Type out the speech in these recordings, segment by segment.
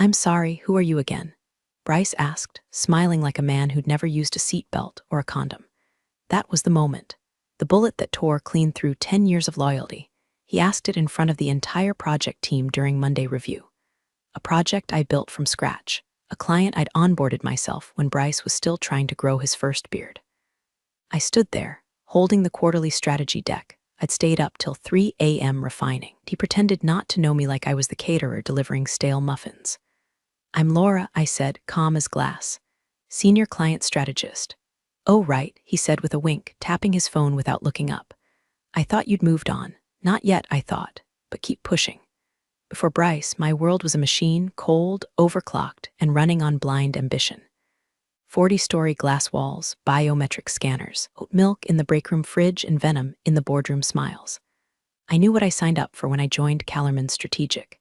I'm sorry, who are you again? Bryce asked, smiling like a man who'd never used a seatbelt or a condom. That was the moment. The bullet that tore clean through 10 years of loyalty. He asked it in front of the entire project team during Monday review. A project I built from scratch. A client I'd onboarded myself when Bryce was still trying to grow his first beard. I stood there, holding the quarterly strategy deck. I'd stayed up till 3 a.m. refining. He pretended not to know me like I was the caterer delivering stale muffins. I'm Laura, I said, calm as glass. Senior client strategist. Oh, right, he said with a wink, tapping his phone without looking up. I thought you'd moved on. Not yet, I thought, but keep pushing. Before Bryce, my world was a machine, cold, overclocked, and running on blind ambition. 40-story glass walls, biometric scanners, oat milk in the breakroom fridge, and venom in the boardroom smiles. I knew what I signed up for when I joined Kellerman Strategic.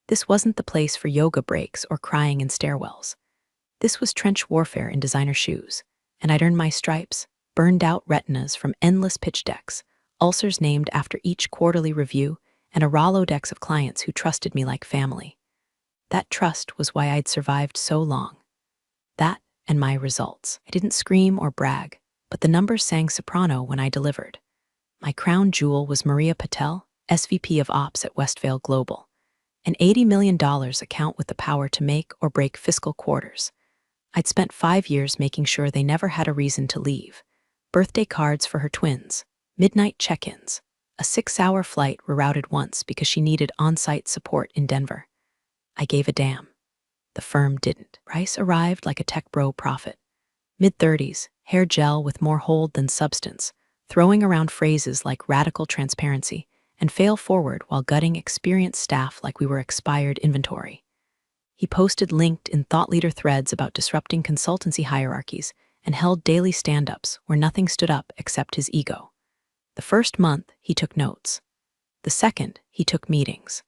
This wasn't the place for yoga breaks or crying in stairwells. This was trench warfare in designer shoes, and I'd earned my stripes, burned out retinas from endless pitch decks, ulcers named after each quarterly review, and a Rolodex of clients who trusted me like family. That trust was why I'd survived so long. That and my results. I didn't scream or brag, but the numbers sang soprano when I delivered. My crown jewel was Maria Patel, SVP of Ops at Westvale Global, an $80 million account with the power to make or break fiscal quarters. I'd spent 5 years making sure they never had a reason to leave. Birthday cards for her twins, midnight check-ins, a 6-hour flight rerouted once because she needed on-site support in Denver. I gave a damn. The firm didn't. Bryce arrived like a tech bro prophet. Mid-30s, hair gel with more hold than substance, throwing around phrases like radical transparency and fail forward while gutting experienced staff like we were expired inventory. He posted LinkedIn thought leader threads about disrupting consultancy hierarchies and held daily stand-ups where nothing stood up except his ego. The first month, he took notes. The second, he took meetings.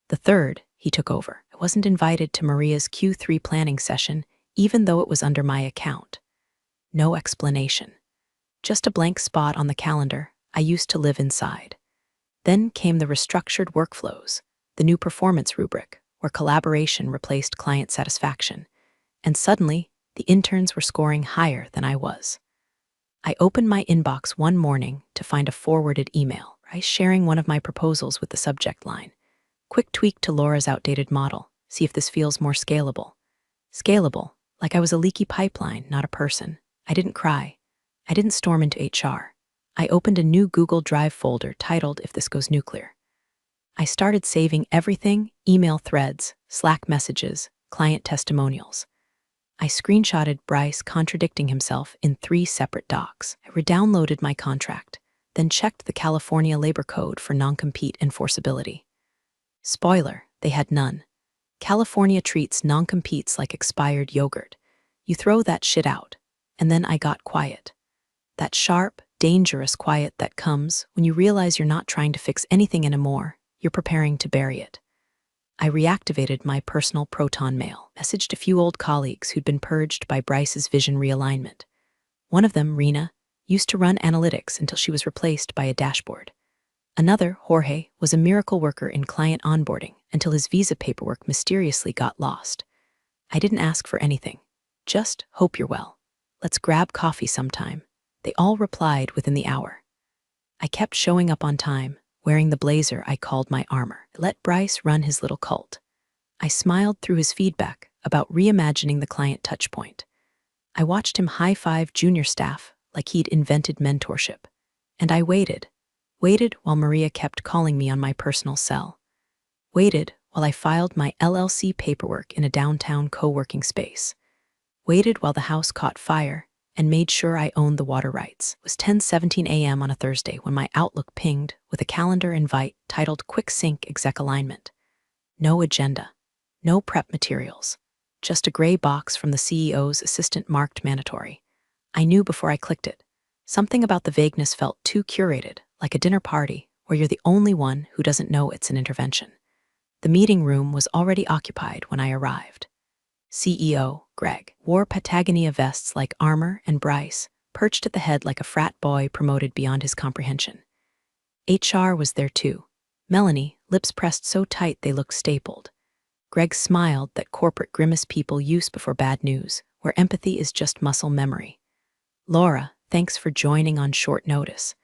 The third, he took over. I wasn't invited to Maria's Q3 planning session, even though it was under my account. No explanation. Just a blank spot on the calendar I used to live inside. Then came the restructured workflows, the new performance rubric, where collaboration replaced client satisfaction, and suddenly, the interns were scoring higher than I was. I opened my inbox one morning to find a forwarded email, sharing one of my proposals with the subject line. Quick tweak to Laura's outdated model. See if this feels more scalable. Scalable, like I was a leaky pipeline, not a person. I didn't cry. I didn't storm into HR. I opened a new Google Drive folder titled If This Goes Nuclear. I started saving everything, email threads, Slack messages, client testimonials. I screenshotted Bryce contradicting himself in 3 separate docs. I redownloaded my contract, then checked the California Labor Code for non-compete enforceability. Spoiler, they had none. California treats non-competes like expired yogurt. You throw that shit out, and then I got quiet. That sharp, dangerous quiet that comes when you realize you're not trying to fix anything anymore, you're preparing to bury it. I reactivated my personal Proton mail, messaged a few old colleagues who'd been purged by Bryce's vision realignment. One of them, Rena, used to run analytics until she was replaced by a dashboard. Another, Jorge, was a miracle worker in client onboarding until his visa paperwork mysteriously got lost. I didn't ask for anything. Just hope you're well. Let's grab coffee sometime. They all replied within the hour. I kept showing up on time, wearing the blazer I called my armor. I let Bryce run his little cult. I smiled through his feedback about reimagining the client touchpoint. I watched him high-five junior staff like he'd invented mentorship. And I waited while Maria kept calling me on my personal cell. Waited while I filed my LLC paperwork in a downtown co-working space. Waited while the house caught fire and made sure I owned the water rights. It was 10:17 a.m. on a Thursday when my Outlook pinged with a calendar invite titled Quick Sync Exec Alignment. No agenda, no prep materials, just a gray box from the CEO's assistant marked mandatory. I knew before I clicked it. Something about the vagueness felt too curated, like a dinner party where you're the only one who doesn't know it's an intervention. The meeting room was already occupied when I arrived. CEO, Greg, wore Patagonia vests like armor, and Bryce, perched at the head like a frat boy promoted beyond his comprehension. HR was there too. Melanie, lips pressed so tight they looked stapled. Greg smiled, that corporate grimace people use before bad news, where empathy is just muscle memory. Laura, thanks for joining on short notice.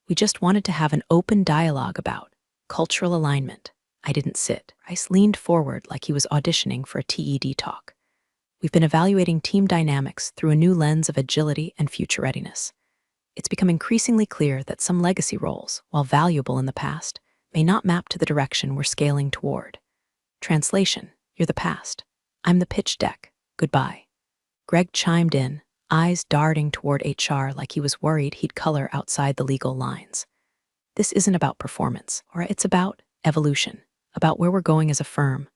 We just wanted to have an open dialogue about cultural alignment. I didn't sit. Bryce leaned forward like he was auditioning for a TED talk. We've been evaluating team dynamics through a new lens of agility and future readiness. It's become increasingly clear that some legacy roles, while valuable in the past, may not map to the direction we're scaling toward. Translation: you're the past. I'm the pitch deck. Goodbye. Greg chimed in, eyes darting toward HR like he was worried he'd color outside the legal lines. This isn't about performance, or it's about evolution, about where we're going as a firm.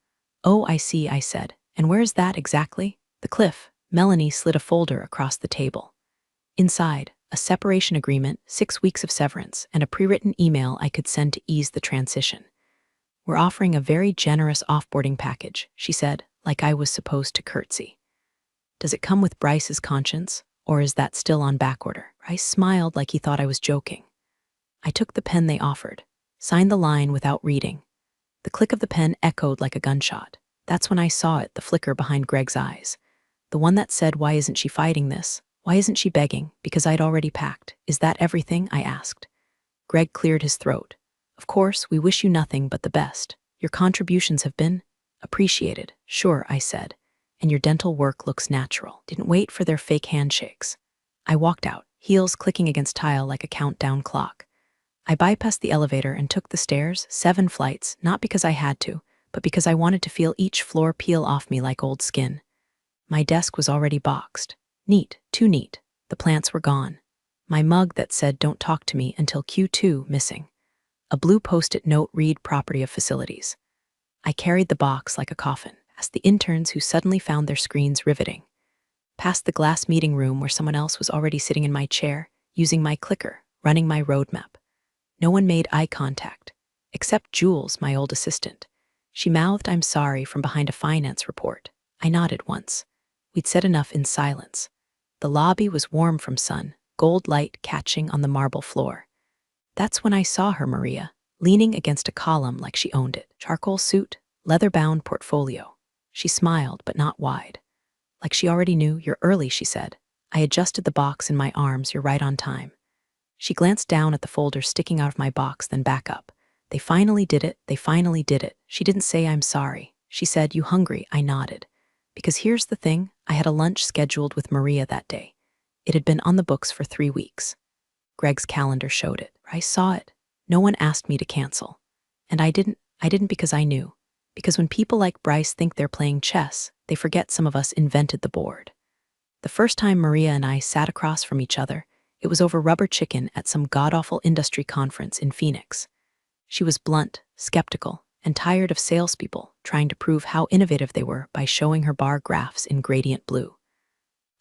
Oh, I see, I said. And where's that exactly? The cliff. Melanie slid a folder across the table. Inside, a separation agreement, 6 weeks of severance, and a pre-written email I could send to ease the transition. We're offering a very generous offboarding package, she said, like I was supposed to curtsy. Does it come with Bryce's conscience, or is that still on backorder? Bryce smiled like he thought I was joking. I took the pen they offered, signed the line without reading. The click of the pen echoed like a gunshot. That's when I saw it, the flicker behind Greg's eyes. The one that said, why isn't she fighting this? Why isn't she begging? Because I'd already packed. Is that everything? I asked. Greg cleared his throat. Of course, we wish you nothing but the best. Your contributions have been appreciated. Sure, I said. And your dental work looks natural. Didn't wait for their fake handshakes. I walked out, heels clicking against tile like a countdown clock. I bypassed the elevator and took the stairs, 7 flights, not because I had to, but because I wanted to feel each floor peel off me like old skin. My desk was already boxed. Neat, too neat. The plants were gone. My mug that said, don't talk to me until Q2, missing. A blue post-it note read, property of facilities. I carried the box like a coffin, past the interns who suddenly found their screens riveting, past the glass meeting room where someone else was already sitting in my chair, using my clicker, running my roadmap. No one made eye contact, except Jules, my old assistant. She mouthed, I'm sorry, from behind a finance report. I nodded once. We'd said enough in silence. The lobby was warm from sun, gold light catching on the marble floor. That's when I saw her, Maria, leaning against a column like she owned it. Charcoal suit, leather-bound portfolio. She smiled, but not wide. Like she already knew. You're early, she said. I adjusted the box in my arms. You're right on time. She glanced down at the folder sticking out of my box, then back up. They finally did it. They finally did it. She didn't say, I'm sorry. She said, you hungry? I nodded. Because here's the thing, I had a lunch scheduled with Maria that day. It had been on the books for 3 weeks. Greg's calendar showed it. I saw it. No one asked me to cancel. And I didn't because I knew. Because when people like Bryce think they're playing chess, they forget some of us invented the board. The first time Maria and I sat across from each other, it was over rubber chicken at some god-awful industry conference in Phoenix. She was blunt, skeptical, and tired of salespeople trying to prove how innovative they were by showing her bar graphs in gradient blue.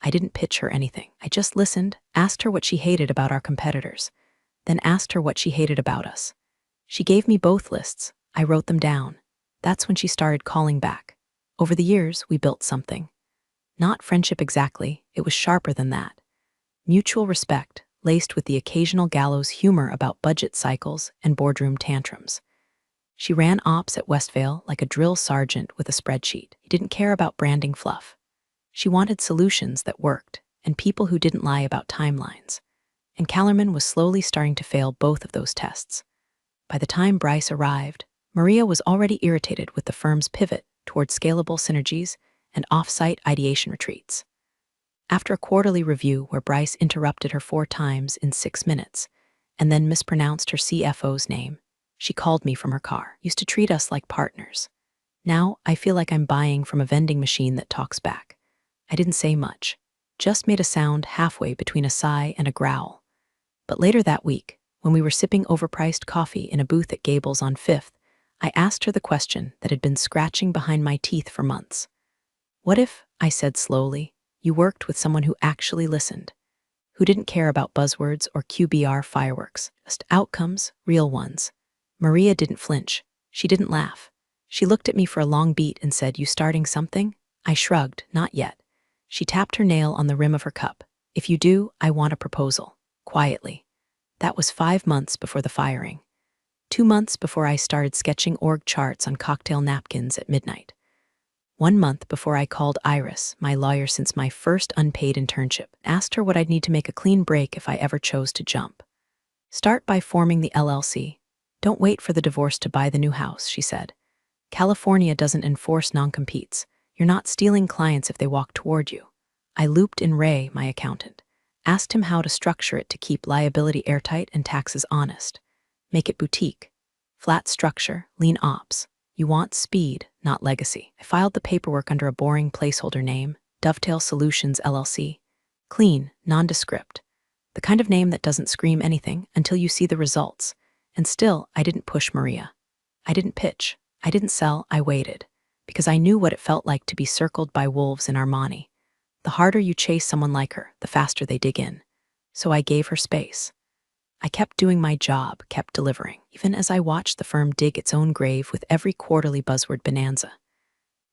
I didn't pitch her anything. I just listened, asked her what she hated about our competitors, then asked her what she hated about us. She gave me both lists. I wrote them down. That's when she started calling back. Over the years, we built something. Not friendship exactly, it was sharper than that. Mutual respect, laced with the occasional gallows humor about budget cycles and boardroom tantrums. She ran ops at Westvale like a drill sergeant with a spreadsheet. He didn't care about branding fluff. She wanted solutions that worked, and people who didn't lie about timelines. And Kellerman was slowly starting to fail both of those tests. By the time Bryce arrived, Maria was already irritated with the firm's pivot toward scalable synergies and off-site ideation retreats. After a quarterly review where Bryce interrupted her 4 times in 6 minutes and then mispronounced her CFO's name, she called me from her car. Used to treat us like partners. Now I feel like I'm buying from a vending machine that talks back. I didn't say much, just made a sound halfway between a sigh and a growl. But later that week, when we were sipping overpriced coffee in a booth at Gables on 5th, I asked her the question that had been scratching behind my teeth for months. What if, I said slowly, you worked with someone who actually listened, who didn't care about buzzwords or QBR fireworks, just outcomes, real ones? Maria didn't flinch. She didn't laugh. She looked at me for a long beat and said, you starting something? I shrugged, not yet. She tapped her nail on the rim of her cup. If you do, I want a proposal. Quietly. That was 5 months before the firing. 2 months before I started sketching org charts on cocktail napkins at midnight. 1 month before I called Iris, my lawyer since my first unpaid internship, asked her what I'd need to make a clean break if I ever chose to jump. Start by forming the LLC. Don't wait for the divorce to buy the new house, she said. California doesn't enforce non-competes. You're not stealing clients if they walk toward you. I looped in Ray, my accountant, asked him how to structure it to keep liability airtight and taxes honest. Make it boutique. Flat structure, lean ops. You want speed, not legacy. I filed the paperwork under a boring placeholder name, Dovetail Solutions LLC. Clean, nondescript. The kind of name that doesn't scream anything until you see the results. And still, I didn't push Maria. I didn't pitch. I didn't sell. I waited. Because I knew what it felt like to be circled by wolves in Armani. The harder you chase someone like her, the faster they dig in. So I gave her space. I kept doing my job, kept delivering, even as I watched the firm dig its own grave with every quarterly buzzword bonanza.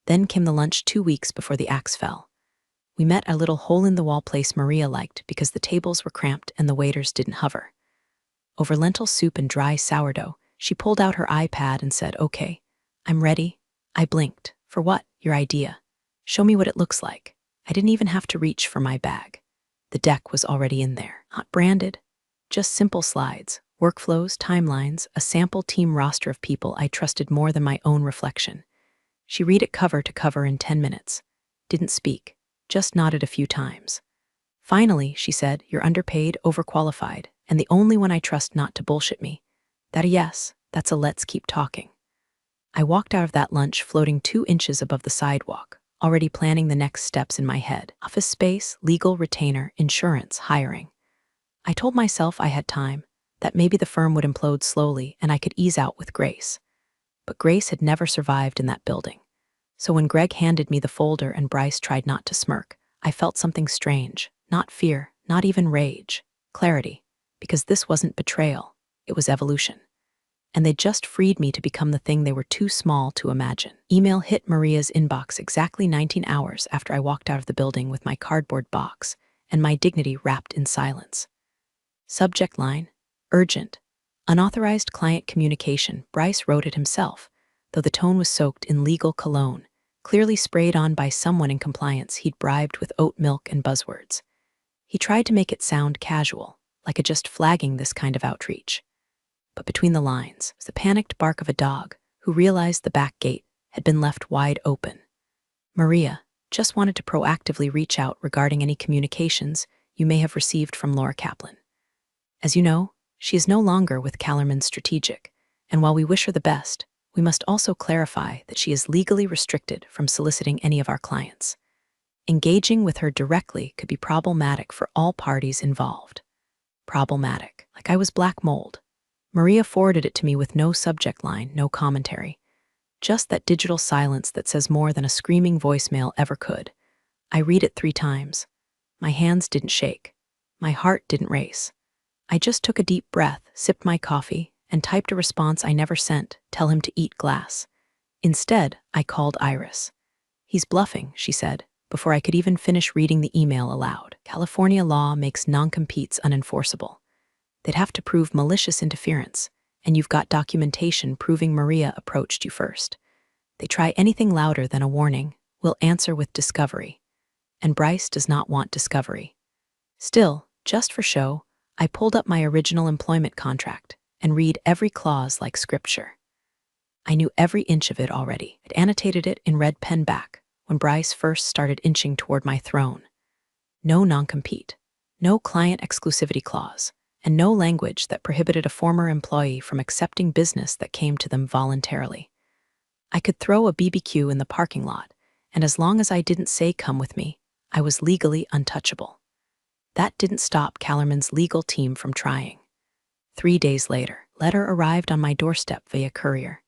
Then came the lunch 2 weeks before the axe fell. We met a little hole-in-the-wall place Maria liked because the tables were cramped and the waiters didn't hover. Over lentil soup and dry sourdough, she pulled out her iPad and said, "Okay, I'm ready." I blinked. "For what? Your idea? Show me what it looks like." I didn't even have to reach for my bag. The deck was already in there, not branded. Just simple slides, workflows, timelines, a sample team roster of people I trusted more than my own reflection. She read it cover to cover in 10 minutes. Didn't speak, just nodded a few times. Finally, she said, "You're underpaid, overqualified, and the only one I trust not to bullshit me." That a yes, that's a let's keep talking. I walked out of that lunch floating 2 inches above the sidewalk, already planning the next steps in my head. Office space, legal, retainer, insurance, hiring. I told myself I had time, that maybe the firm would implode slowly and I could ease out with Grace. But Grace had never survived in that building. So when Greg handed me the folder and Bryce tried not to smirk, I felt something strange, not fear, not even rage, clarity, because this wasn't betrayal, it was evolution. And they just freed me to become the thing they were too small to imagine. Email hit Maria's inbox exactly 19 hours after I walked out of the building with my cardboard box and my dignity wrapped in silence. Subject line, urgent. Unauthorized client communication. Bryce wrote it himself, though the tone was soaked in legal cologne, clearly sprayed on by someone in compliance he'd bribed with oat milk and buzzwords. He tried to make it sound casual, like a just flagging this kind of outreach. But between the lines was the panicked bark of a dog who realized the back gate had been left wide open. Maria just wanted to proactively reach out regarding any communications you may have received from Laura Kaplan. As you know, she is no longer with Kellerman Strategic, and while we wish her the best, we must also clarify that she is legally restricted from soliciting any of our clients. Engaging with her directly could be problematic for all parties involved. Problematic, like I was black mold. Maria forwarded it to me with no subject line, no commentary. Just that digital silence that says more than a screaming voicemail ever could. I read it 3 times. My hands didn't shake. My heart didn't race. I just took a deep breath, sipped my coffee, and typed a response I never sent, tell him to eat glass. Instead, I called Iris. "He's bluffing," she said, before I could even finish reading the email aloud. California law makes non-competes unenforceable. They'd have to prove malicious interference, and you've got documentation proving Maria approached you first. They try anything louder than a warning, we'll answer with discovery. And Bryce does not want discovery. Still, just for show, I pulled up my original employment contract and read every clause like scripture. I knew every inch of it already. I'd annotated it in red pen back when Bryce first started inching toward my throne. No non-compete, no client exclusivity clause, and no language that prohibited a former employee from accepting business that came to them voluntarily. I could throw a BBQ in the parking lot, and as long as I didn't say come with me, I was legally untouchable. That didn't stop Kellerman's legal team from trying. 3 days later, letter arrived on my doorstep via courier.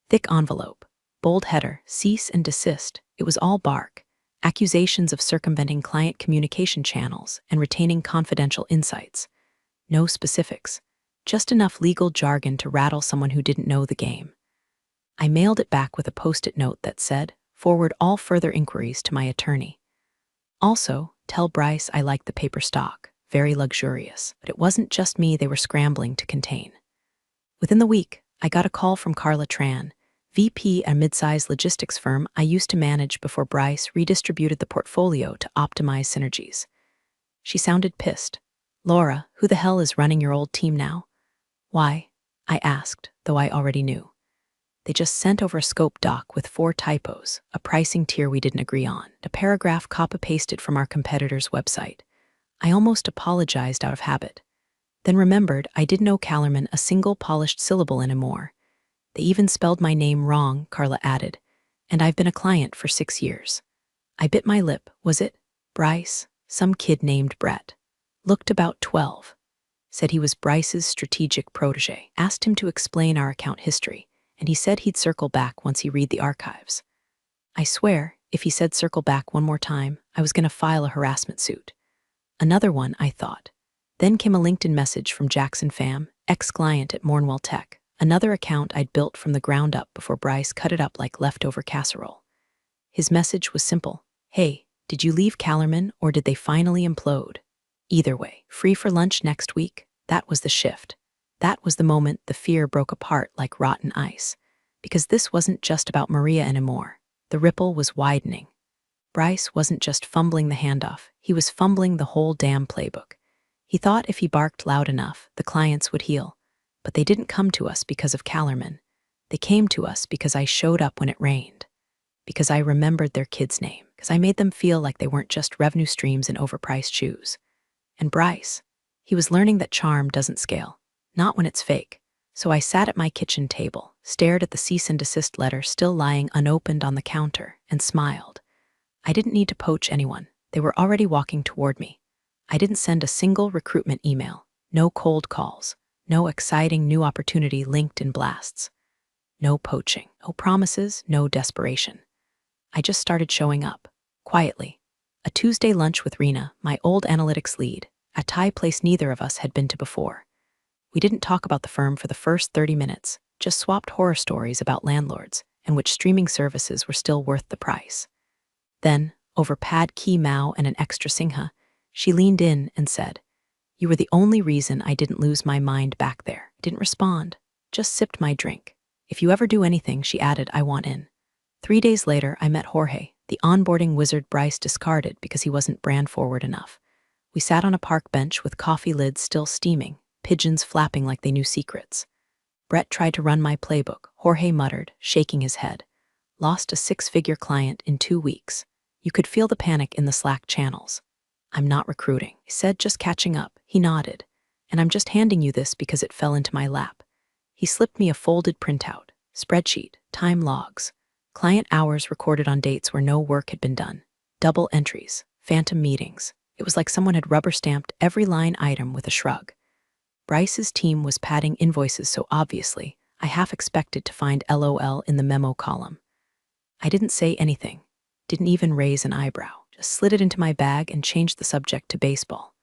Thick envelope, bold header, cease and desist. It was all bark. Accusations of circumventing client communication channels and retaining confidential insights. No specifics, just enough legal jargon to rattle someone who didn't know the game. I mailed it back with a post-it note that said, "Forward all further inquiries to my attorney." Also, tell Bryce I liked the paper stock, very luxurious, but it wasn't just me they were scrambling to contain. Within the week, I got a call from Carla Tran, VP at a mid-sized logistics firm I used to manage before Bryce redistributed the portfolio to optimize synergies. She sounded pissed. Laura, who the hell is running your old team now? Why? I asked, though I already knew. They just sent over a scope doc with 4 typos, a pricing tier we didn't agree on, a paragraph copy-pasted from our competitor's website. I almost apologized out of habit. Then remembered I didn't owe Callerman a single polished syllable anymore. They even spelled my name wrong, Carla added, and I've been a client for 6 years. I bit my lip. Was it Bryce? Some kid named Brett. Looked about 12. Said he was Bryce's strategic protege. Asked him to explain our account history, and he said he'd circle back once he read the archives. I swear, if he said circle back one more time, I was going to file a harassment suit. Another one, I thought. Then came a LinkedIn message from Jackson Pham, ex-client at Mornwell Tech, another account I'd built from the ground up before Bryce cut it up like leftover casserole. His message was simple. Hey, did you leave Callerman or did they finally implode? Either way, free for lunch next week? That was the shift. That was the moment the fear broke apart like rotten ice. Because this wasn't just about Maria anymore. The ripple was widening. Bryce wasn't just fumbling the handoff, he was fumbling the whole damn playbook. He thought if he barked loud enough, the clients would heal. But they didn't come to us because of Callerman. They came to us because I showed up when it rained. Because I remembered their kid's name. Because I made them feel like they weren't just revenue streams in overpriced shoes. And Bryce, he was learning that charm doesn't scale. Not when it's fake. So I sat at my kitchen table, stared at the cease and desist letter still lying unopened on the counter, and smiled. I didn't need to poach anyone. They were already walking toward me. I didn't send a single recruitment email, no cold calls, no exciting new opportunity LinkedIn blasts. No poaching, no promises, no desperation. I just started showing up, quietly. A Tuesday lunch with Rena, my old analytics lead, a Thai place neither of us had been to before. We didn't talk about the firm for the first 30 minutes, just swapped horror stories about landlords and which streaming services were still worth the price. Then, over pad ki mao and an extra singha, she leaned in and said, "You were the only reason I didn't lose my mind back there." Didn't respond, just sipped my drink. "If you ever do anything," she added, "I want in." 3 days later, I met Jorge, the onboarding wizard Bryce discarded because he wasn't brand forward enough. We sat on a park bench with coffee lids still steaming, pigeons flapping like they knew secrets. Brett tried to run my playbook, Jorge muttered, shaking his head. Lost a 6-figure client in 2 weeks. You could feel the panic in the Slack channels. "I'm not recruiting," he said, "just catching up." He nodded. "And I'm just handing you this because it fell into my lap." He slipped me a folded printout, spreadsheet, time logs, client hours recorded on dates where no work had been done, double entries, phantom meetings. It was like someone had rubber-stamped every line item with a shrug. Bryce's team was padding invoices so obviously, I half expected to find LOL in the memo column. I didn't say anything, didn't even raise an eyebrow, just slid it into my bag and changed the subject to baseball.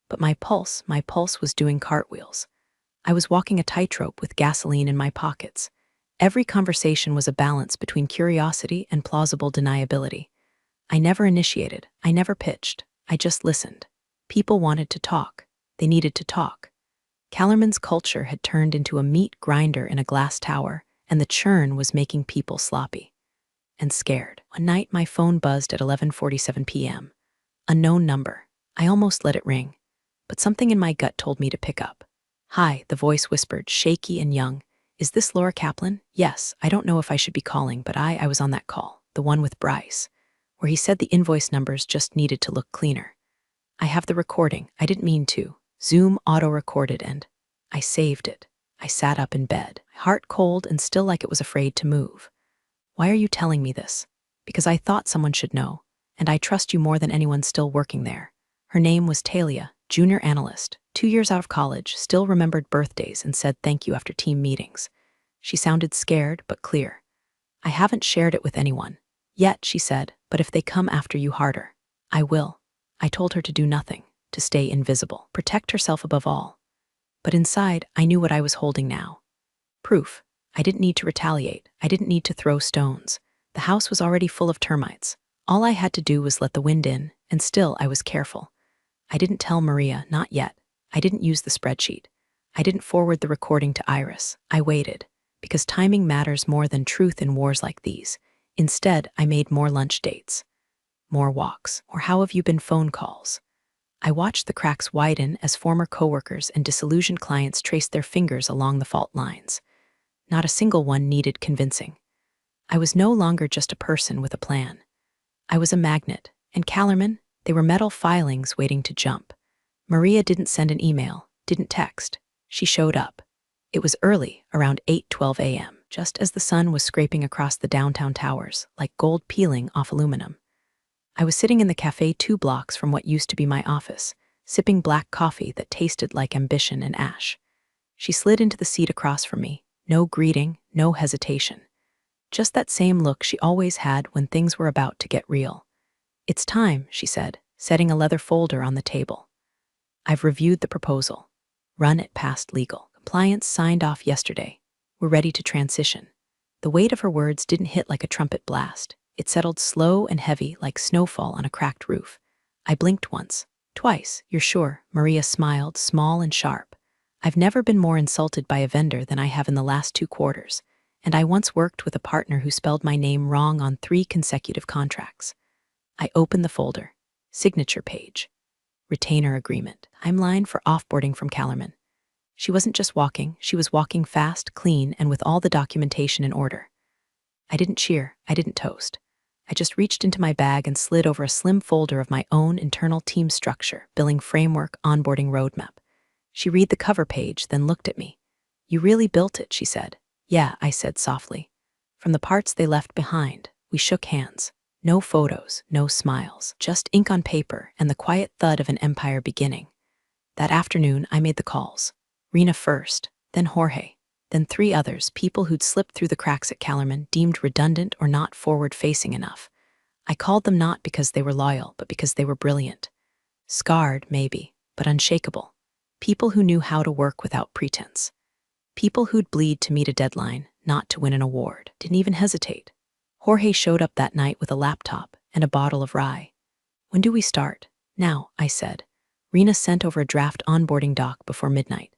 But my pulse was doing cartwheels. I was walking a tightrope with gasoline in my pockets. Every conversation was a balance between curiosity and plausible deniability. I never initiated, I never pitched, I just listened. People wanted to talk. They needed to talk. Callerman's culture had turned into a meat grinder in a glass tower, and the churn was making people sloppy and scared. One night, my phone buzzed at 11:47 p.m. Unknown number. I almost let it ring, but something in my gut told me to pick up. "Hi," the voice whispered, shaky and young. "Is this Laura Kaplan?" "Yes, I don't know if I should be calling, but I was on that call, the one with Bryce, where he said the invoice numbers just needed to look cleaner. I have the recording. I didn't mean to. Zoom auto-recorded and I saved it. I sat up in bed, heart cold and still like it was afraid to move. "Why are you telling me this?" "Because I thought someone should know, and I trust you more than anyone still working there." Her name was Talia, junior analyst, 2 years out of college, still remembered birthdays and said thank you after team meetings. She sounded scared but clear. "I haven't shared it with anyone yet," she said, "but if they come after you harder, I will." I told her to do nothing, to stay invisible, protect herself above all. But inside, I knew what I was holding now. Proof. I didn't need to retaliate. I didn't need to throw stones. The house was already full of termites. All I had to do was let the wind in, and still I was careful. I didn't tell Maria, not yet. I didn't use the spreadsheet. I didn't forward the recording to Iris. I waited. because timing matters more than truth in wars like these. Instead, I made more lunch dates, more walks, or how have you been phone calls. I watched the cracks widen as former coworkers and disillusioned clients traced their fingers along the fault lines. Not a single one needed convincing. I was no longer just a person with a plan. I was a magnet, and Callerman, they were metal filings waiting to jump. Maria didn't send an email, didn't text. She showed up. It was early, around 8:12 a.m., just as the sun was scraping across the downtown towers, like gold peeling off aluminum. I was sitting in the cafe 2 blocks from what used to be my office, sipping black coffee that tasted like ambition and ash. She slid into the seat across from me, no greeting, no hesitation. Just that same look she always had when things were about to get real. "It's time," she said, setting a leather folder on the table. "I've reviewed the proposal. Run it past legal. Compliance signed off yesterday. We're ready to transition." The weight of her words didn't hit like a trumpet blast. It settled slow and heavy like snowfall on a cracked roof. I blinked once, twice. "You're sure?" Maria smiled, small and sharp. "I've never been more insulted by a vendor than I have in the last 2 quarters, and I once worked with a partner who spelled my name wrong on 3 consecutive contracts." I opened the folder. Signature page. Retainer agreement. Timeline for offboarding from Callerman. She wasn't just walking, she was walking fast, clean, and with all the documentation in order. I didn't cheer, I didn't toast. I just reached into my bag and slid over a slim folder of my own internal team structure, billing framework, onboarding roadmap. She read the cover page, then looked at me. "You really built it," she said. "Yeah," I said softly. From the parts they left behind, we shook hands. No photos, no smiles, just ink on paper and the quiet thud of an empire beginning. That afternoon, I made the calls. Rena first, then Jorge, then 3 others, people who'd slipped through the cracks at Callerman, deemed redundant or not forward-facing enough. I called them not because they were loyal, but because they were brilliant. Scarred, maybe, but unshakable. People who knew how to work without pretense. People who'd bleed to meet a deadline, not to win an award. Didn't even hesitate. Jorge showed up that night with a laptop and a bottle of rye. "When do we start?" "Now," I said. Rena sent over a draft onboarding doc before midnight.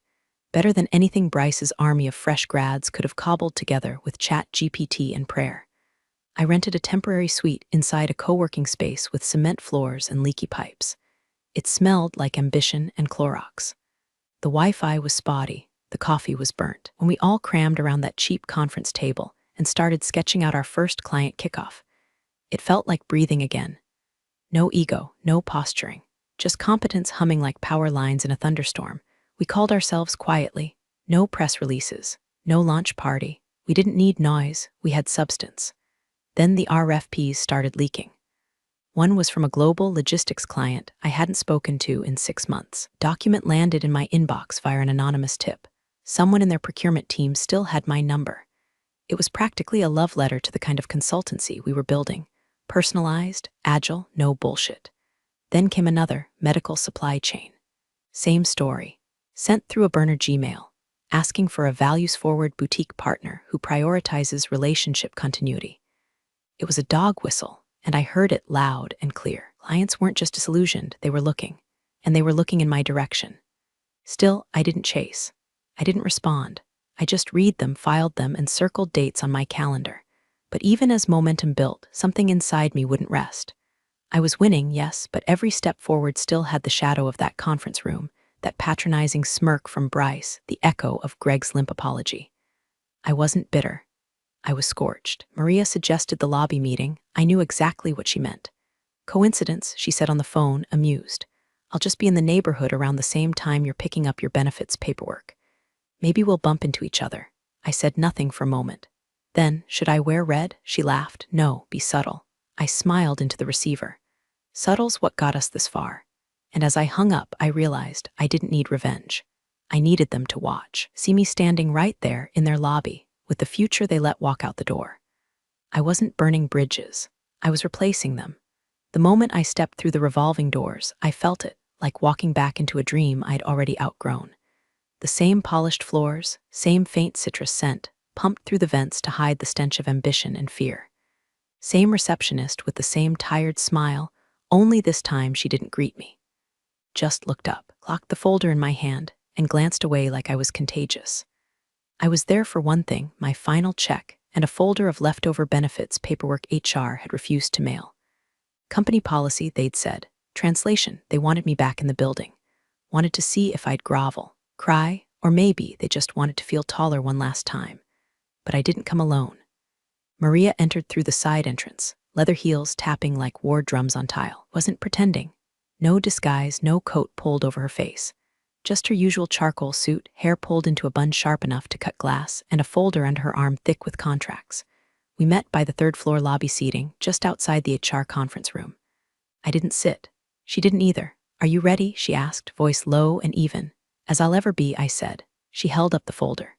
Better than anything Bryce's army of fresh grads could have cobbled together with ChatGPT and prayer. I rented a temporary suite inside a co-working space with cement floors and leaky pipes. It smelled like ambition and Clorox. The Wi-Fi was spotty, the coffee was burnt. When we all crammed around that cheap conference table and started sketching out our first client kickoff, it felt like breathing again. No ego, no posturing, just competence humming like power lines in a thunderstorm. We called ourselves quietly. No press releases, no launch party. We didn't need noise, we had substance. Then the RFPs started leaking. One was from a global logistics client I hadn't spoken to in 6 months. Document landed in my inbox via an anonymous tip. Someone in their procurement team still had my number. It was practically a love letter to the kind of consultancy we were building. Personalized, agile, no bullshit. Then came another, medical supply chain. Same story. Sent through a burner Gmail, asking for a values-forward boutique partner who prioritizes relationship continuity. It was a dog whistle, and I heard it loud and clear. Clients weren't just disillusioned, they were looking, and they were looking in my direction. Still, I didn't chase. I didn't respond. I just read them, filed them, and circled dates on my calendar. But even as momentum built, something inside me wouldn't rest. I was winning, yes, but every step forward still had the shadow of that conference room, that patronizing smirk from Bryce, the echo of Greg's limp apology. I wasn't bitter. I was scorched. Maria suggested the lobby meeting. I knew exactly what she meant. "Coincidence," she said on the phone, amused. "I'll just be in the neighborhood around the same time you're picking up your benefits paperwork. Maybe we'll bump into each other." I said nothing for a moment. Then, "Should I wear red?" She laughed. "No, be subtle." I smiled into the receiver. Subtle's what got us this far. And as I hung up, I realized I didn't need revenge. I needed them to watch, see me standing right there in their lobby, with the future they let walk out the door. I wasn't burning bridges. I was replacing them. The moment I stepped through the revolving doors, I felt it, like walking back into a dream I'd already outgrown. The same polished floors, same faint citrus scent, pumped through the vents to hide the stench of ambition and fear. Same receptionist with the same tired smile, only this time she didn't greet me. Just looked up, clocked the folder in my hand, and glanced away like I was contagious. I was there for one thing, my final check, and a folder of leftover benefits paperwork HR had refused to mail. Company policy, they'd said. Translation, they wanted me back in the building. Wanted to see if I'd grovel, cry, or maybe they just wanted to feel taller one last time. But I didn't come alone. Maria entered through the side entrance, leather heels tapping like war drums on tile. Wasn't pretending. No disguise, no coat pulled over her face. Just her usual charcoal suit, hair pulled into a bun sharp enough to cut glass, and a folder under her arm thick with contracts. We met by the third-floor lobby seating, just outside the HR conference room. I didn't sit. She didn't either. "Are you ready?" she asked, voice low and even. "As I'll ever be," I said. She held up the folder.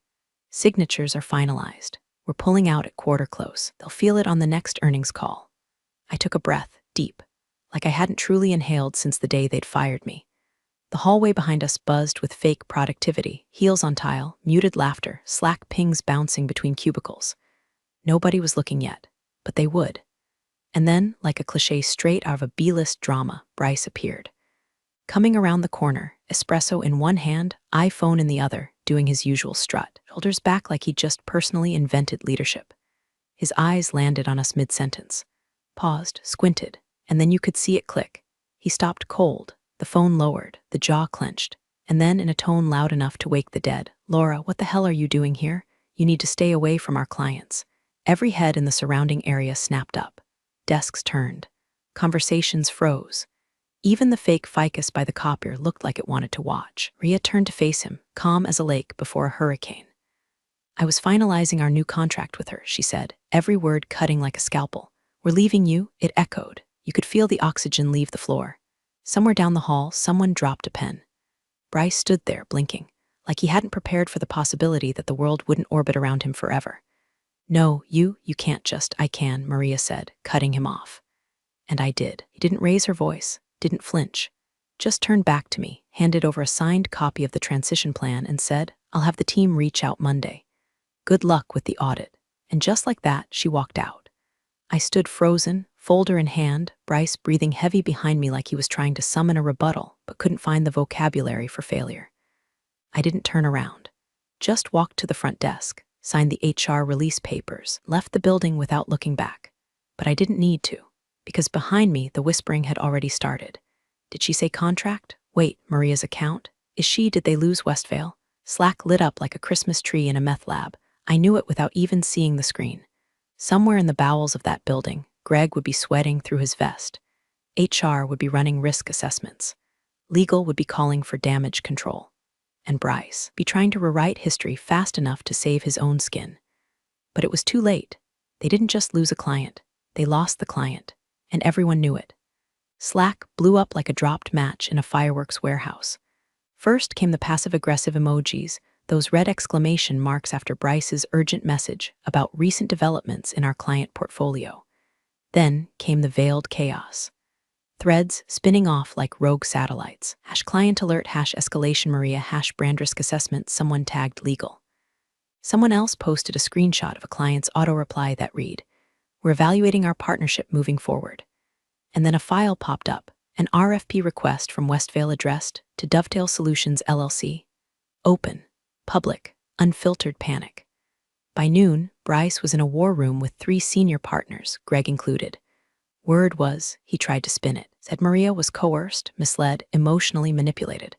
"Signatures are finalized. We're pulling out at quarter close. They'll feel it on the next earnings call." I took a breath, deep, like I hadn't truly inhaled since the day they'd fired me. The hallway behind us buzzed with fake productivity, heels on tile, muted laughter, Slack pings bouncing between cubicles. Nobody was looking yet, but they would. And then, like a cliché straight out of a B-list drama, Bryce appeared. Coming around the corner, espresso in one hand, iPhone in the other, doing his usual strut, shoulders back like he'd just personally invented leadership. His eyes landed on us mid-sentence. Paused, squinted, and then you could see it click. He stopped cold, the phone lowered, the jaw clenched, and then in a tone loud enough to wake the dead, "Laura, what the hell are you doing here? You need to stay away from our clients." Every head in the surrounding area snapped up. Desks turned. Conversations froze. Even the fake ficus by the copier looked like it wanted to watch. Rhea turned to face him, calm as a lake before a hurricane. "I was finalizing our new contract with her," she said, every word cutting like a scalpel. "We're leaving you," it echoed. You could feel the oxygen leave the floor. Somewhere down the hall, someone dropped a pen. Bryce stood there, blinking, like he hadn't prepared for the possibility that the world wouldn't orbit around him forever. "No, you can't just." "I can," Maria said, cutting him off. And I did. He didn't raise her voice, didn't flinch, just turned back to me, handed over a signed copy of the transition plan and said, "I'll have the team reach out Monday. Good luck with the audit." And just like that, she walked out. I stood frozen, folder in hand, Bryce breathing heavy behind me like he was trying to summon a rebuttal, but couldn't find the vocabulary for failure. I didn't turn around. Just walked to the front desk, signed the HR release papers, left the building without looking back. But I didn't need to, because behind me the whispering had already started. Did she say contract? Wait, Maria's account? Did they lose Westvale? Slack lit up like a Christmas tree in a meth lab. I knew it without even seeing the screen. Somewhere in the bowels of that building, Greg would be sweating through his vest. HR would be running risk assessments. Legal would be calling for damage control. And Bryce be trying to rewrite history fast enough to save his own skin. But it was too late. They didn't just lose a client. They lost the client. And everyone knew it. Slack blew up like a dropped match in a fireworks warehouse. First came the passive-aggressive emojis, those red exclamation marks after Bryce's urgent message about recent developments in our client portfolio. Then came the veiled chaos. Threads spinning off like rogue satellites. #client alert, #escalation Maria, #brand risk assessment, someone tagged legal. Someone else posted a screenshot of a client's auto-reply that read, "We're evaluating our partnership moving forward." And then a file popped up, an RFP request from Westvale addressed to Dovetail Solutions LLC. Open, public, unfiltered panic. By noon, Bryce was in a war room with 3 senior partners, Greg included. Word was, he tried to spin it, said Maria was coerced, misled, emotionally manipulated.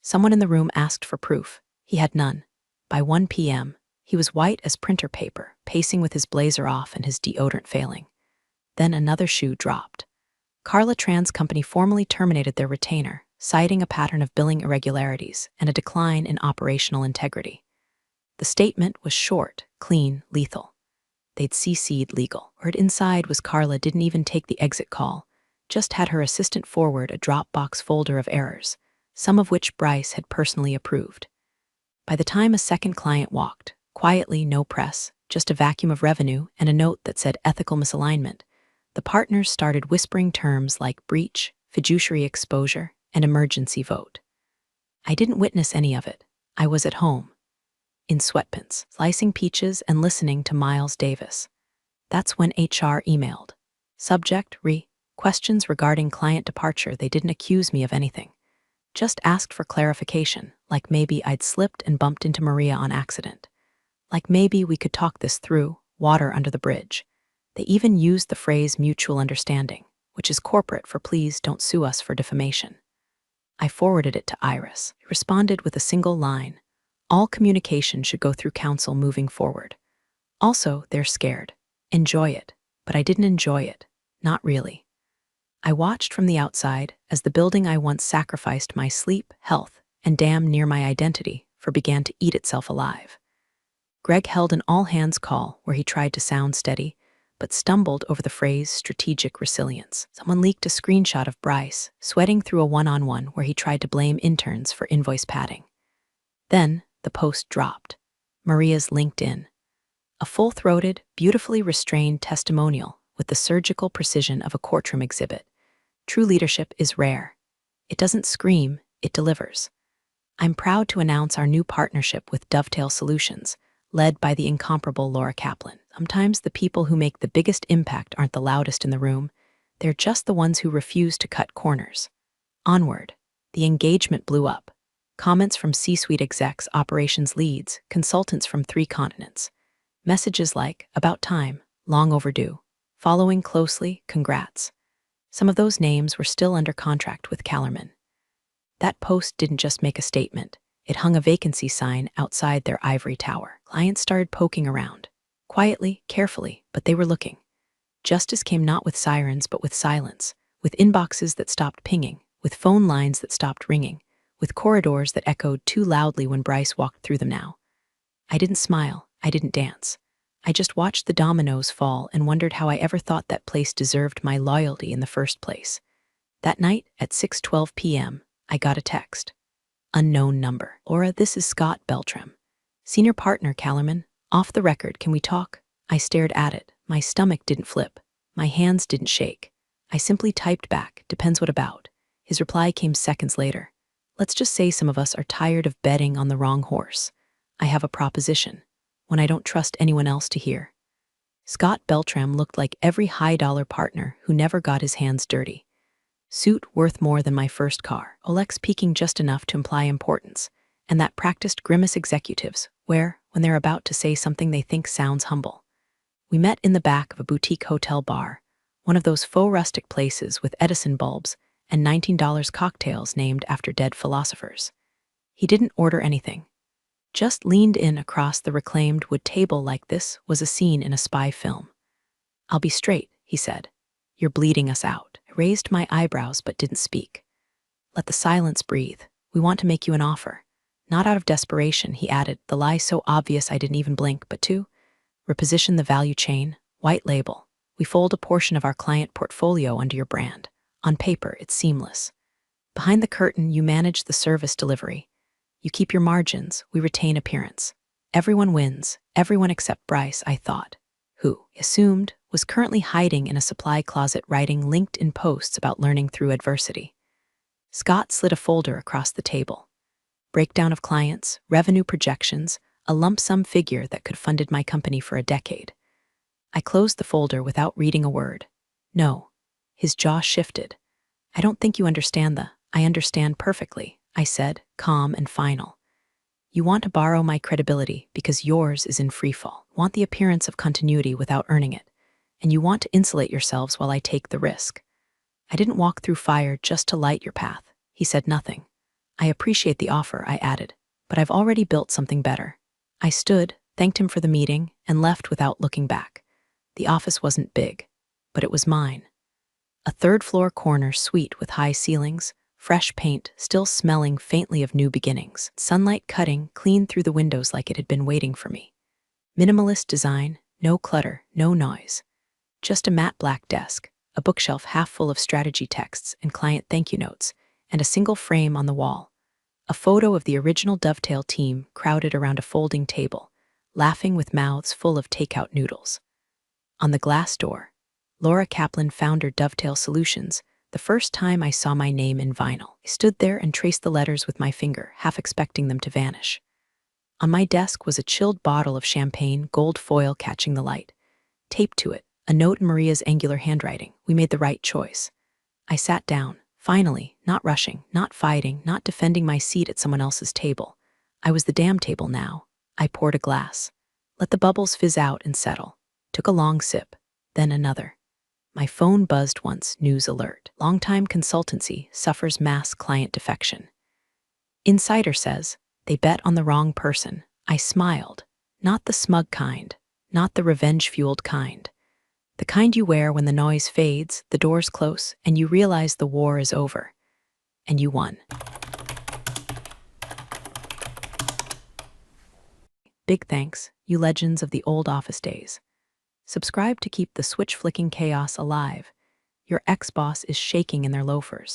Someone in the room asked for proof. He had none. By 1 p.m., he was white as printer paper, pacing with his blazer off and his deodorant failing. Then another shoe dropped. Carla Tran's company formally terminated their retainer, citing a pattern of billing irregularities and a decline in operational integrity. The statement was short, clean, lethal. They'd CC'd legal. Word inside was Carla didn't even take the exit call, just had her assistant forward a Dropbox folder of errors, some of which Bryce had personally approved. By the time a second client walked, quietly, no press, just a vacuum of revenue and a note that said ethical misalignment, the partners started whispering terms like breach, fiduciary exposure, and emergency vote. I didn't witness any of it. I was at home, in sweatpants, slicing peaches and listening to Miles Davis. That's when HR emailed. Subject, questions regarding client departure. They didn't accuse me of anything. Just asked for clarification, like maybe I'd slipped and bumped into Maria on accident. Like maybe we could talk this through, water under the bridge. They even used the phrase mutual understanding, which is corporate for please don't sue us for defamation. I forwarded it to Iris. He responded with a single line. All communication should go through counsel moving forward. Also, they're scared. Enjoy it. But I didn't enjoy it. Not really. I watched from the outside as the building I once sacrificed my sleep, health, and damn near my identity for began to eat itself alive. Greg held an all-hands call where he tried to sound steady, but stumbled over the phrase strategic resilience. Someone leaked a screenshot of Bryce sweating through a one-on-one where he tried to blame interns for invoice padding. Then the post dropped. Maria's LinkedIn. A full-throated, beautifully restrained testimonial with the surgical precision of a courtroom exhibit. True leadership is rare. It doesn't scream, it delivers. I'm proud to announce our new partnership with Dovetail Solutions, led by the incomparable Laura Kaplan. Sometimes the people who make the biggest impact aren't the loudest in the room. They're just the ones who refuse to cut corners. Onward. The engagement blew up. Comments from C-suite execs, operations leads, consultants from 3 continents. Messages like, about time, long overdue, following closely, congrats. Some of those names were still under contract with Kellerman. That post didn't just make a statement. It hung a vacancy sign outside their ivory tower. Clients started poking around. Quietly, carefully, but they were looking. Justice came not with sirens, but with silence, with inboxes that stopped pinging, with phone lines that stopped ringing, with corridors that echoed too loudly when Bryce walked through them now. I didn't smile, I didn't dance. I just watched the dominoes fall and wondered how I ever thought that place deserved my loyalty in the first place. That night, at 6:12 p.m., I got a text. Unknown number. Laura, this is Scott Beltram. Senior partner, Kellerman. Off the record, can we talk? I stared at it. My stomach didn't flip. My hands didn't shake. I simply typed back, depends what about. His reply came seconds later. Let's just say some of us are tired of betting on the wrong horse. I have a proposition. One I don't trust anyone else to hear. Scott Beltram looked like every high-dollar partner who never got his hands dirty. Suit worth more than my first car. Olex peaking just enough to imply importance. And that practiced grimace executives, where, when they're about to say something they think sounds humble. We met in the back of a boutique hotel bar, one of those faux rustic places with Edison bulbs and $19 cocktails named after dead philosophers. He didn't order anything. Just leaned in across the reclaimed wood table like this was a scene in a spy film. I'll be straight, he said. You're bleeding us out. I raised my eyebrows but didn't speak. Let the silence breathe. We want to make you an offer. Not out of desperation, he added, the lie so obvious I didn't even blink, but to reposition the value chain, white label. We fold a portion of our client portfolio under your brand. On paper, it's seamless. Behind the curtain, you manage the service delivery. You keep your margins, we retain appearance. Everyone wins, everyone except Bryce, I thought, who, assumed, was currently hiding in a supply closet writing LinkedIn posts about learning through adversity. Scott slid a folder across the table. Breakdown of clients, revenue projections, a lump sum figure that could funded my company for a decade. I closed the folder without reading a word. No. His jaw shifted. I don't think you understand I understand perfectly, I said, calm and final. You want to borrow my credibility because yours is in freefall. Want the appearance of continuity without earning it. And you want to insulate yourselves while I take the risk. I didn't walk through fire just to light your path. He said nothing. I appreciate the offer, I added, but I've already built something better. I stood, thanked him for the meeting, and left without looking back. The office wasn't big, but it was mine. A third-floor corner suite with high ceilings, fresh paint still smelling faintly of new beginnings, sunlight cutting clean through the windows like it had been waiting for me. Minimalist design, no clutter, no noise. Just a matte black desk, a bookshelf half full of strategy texts and client thank you notes, and a single frame on the wall. A photo of the original Dovetail team crowded around a folding table, laughing with mouths full of takeout noodles. On the glass door, Laura Kaplan, founder Dovetail Solutions, the first time I saw my name in vinyl. I stood there and traced the letters with my finger, half expecting them to vanish. On my desk was a chilled bottle of champagne, gold foil catching the light. Taped to it, a note in Maria's angular handwriting. We made the right choice. I sat down, finally, not rushing, not fighting, not defending my seat at someone else's table. I was the damn table now. I poured a glass. Let the bubbles fizz out and settle. Took a long sip, then another. My phone buzzed once, news alert. Longtime consultancy suffers mass client defection. Insider says, they bet on the wrong person. I smiled. Not the smug kind, not the revenge-fueled kind. The kind you wear when the noise fades, the doors close, and you realize the war is over. And you won. Big thanks, you legends of the old office days. Subscribe to keep the switch-flicking chaos alive. Your ex-boss is shaking in their loafers.